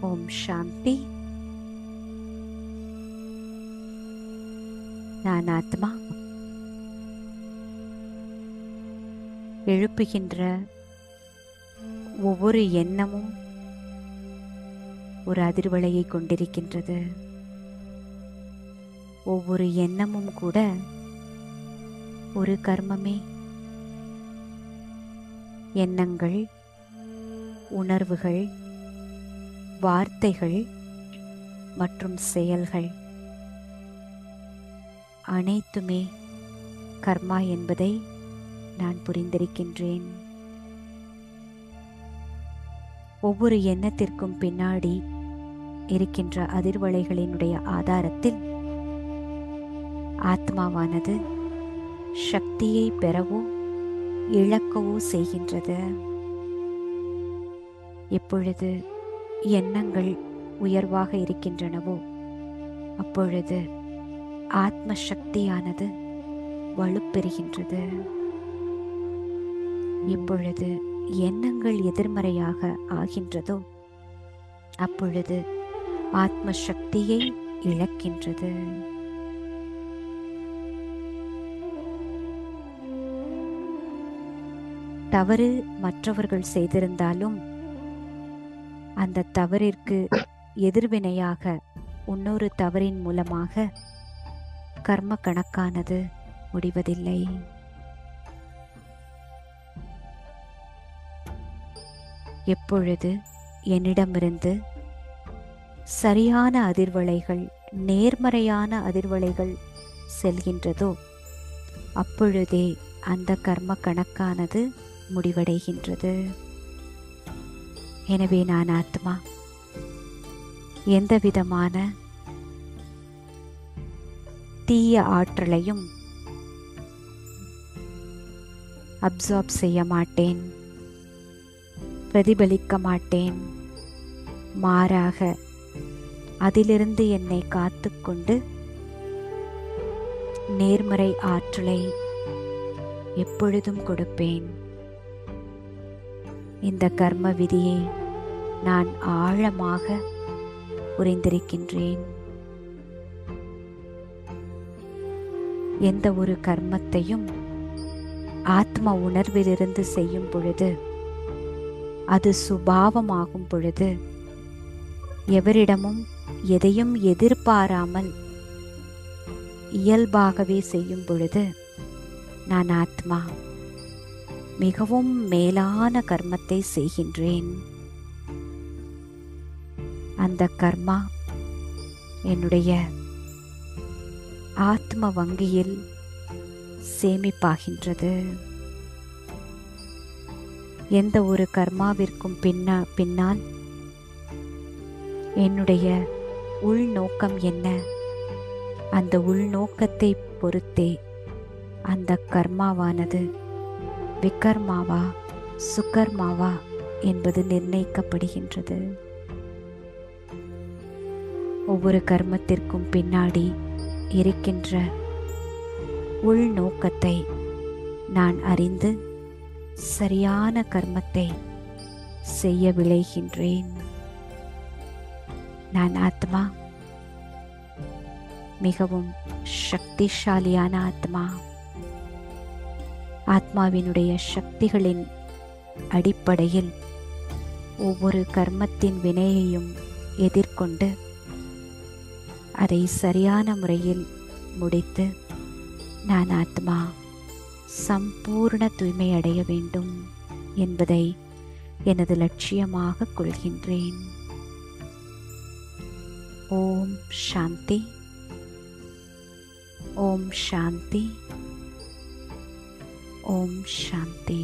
ஓம் சாந்தி. நான் ஆத்மா. எழுப்புகின்ற ஒவ்வொரு எண்ணமும் ஒரு அதிர்வலையை கொண்டிருக்கின்றது. ஒவ்வொரு எண்ணமும் கூட ஒரு கர்மமே. எண்ணங்கள், உணர்வுகள், வார்த்தைகள் மற்றும் செயல்கள் அனைத்துமே கர்மா என்பதை நான் புரிந்திருக்கின்றேன். ஒவ்வொரு எண்ணத்திற்கும் பின்னாடி இருக்கின்ற அதிர்வலைகளினுடைய ஆதாரத்தில் ஆத்மாவானது சக்தியை பெறவோ இழக்கவோ செய்கின்றது. எப்பொழுது எண்ணங்கள் உயர்வாக இருக்கின்றனவோ அப்பொழுது ஆத்ம சக்தியானது வலுப்பெறுகின்றது. எப்பொழுது எண்ணங்கள் எதிர்மறையாக ஆகின்றதோ அப்பொழுது ஆத்ம சக்தியை இழக்கின்றது. தவறு மற்றவர்கள் செய்திருந்தாலும் அந்த தவறிற்கு எதிர்வினையாக இன்னொரு தவறின் மூலமாக கர்ம கணக்கானது முடிவதில்லை. எப்பொழுது என்னிடமிருந்து சரியான அதிர்வலைகள், நேர்மறையான அதிர்வலைகள் செல்கின்றதோ அப்பொழுதே அந்த கர்ம கணக்கானது முடிவடைகின்றது. எனவே நான் ஆத்மா எந்த விதமான தீய ஆற்றலையும் அப்சார்ப் செய்ய மாட்டேன், பிரதிபலிக்க மாட்டேன். மாறாக அதிலிருந்து என்னை காத்துக்கொண்டு நேர்மறை ஆற்றலை எப்பொழுதும் கொடுப்பேன். இந்த கர்ம விதியை நான் ஆழமாக புரிந்திருக்கின்றேன். எந்த ஒரு கர்மத்தையும் ஆத்ம உணர்விலிருந்து செய்யும் பொழுது, அது சுபாவமாகும் பொழுது, எவரிடமும் எதையும் எதிர்பாராமல் இயல்பாகவே செய்யும் பொழுது நான் ஆத்மா மிகவும் மேலான கர்மத்தை செய்கின்றேன். அந்த கர்மா என்னுடைய ஆத்ம வங்கியில் சேமிப்பாகின்றது. எந்த ஒரு கர்மாவிற்கும் பின்னால் என்னுடைய உள்நோக்கம் என்ன, அந்த உள்நோக்கத்தை பொறுத்தே அந்த கர்மாவானது விகர்மாவா சுகர்மாவா என்பது நிர்ணயிக்கப்படுகின்றது. ஒவ்வொரு கர்மத்திற்கும் பின்னாடி இருக்கின்ற உள்நோக்கத்தை நான் அறிந்து சரியான கர்மத்தை செய்ய விளைகின்றேன். நான் ஆத்மா, மிகவும் சக்திசாலியான ஆத்மா. ஆத்மாவினுடைய சக்திகளின் அடிப்படையில் ஒவ்வொரு கர்மத்தின் வினையையும் எதிர்கொண்டு அதை சரியான முறையில் முடித்து நான் ஆத்மா சம்பூர்ண தூய்மை அடைய வேண்டும் என்பதை எனது லட்சியமாக கொள்கின்றேன். ஓம் சாந்தி. ஓம் சாந்தி. ஓம் சாந்தி.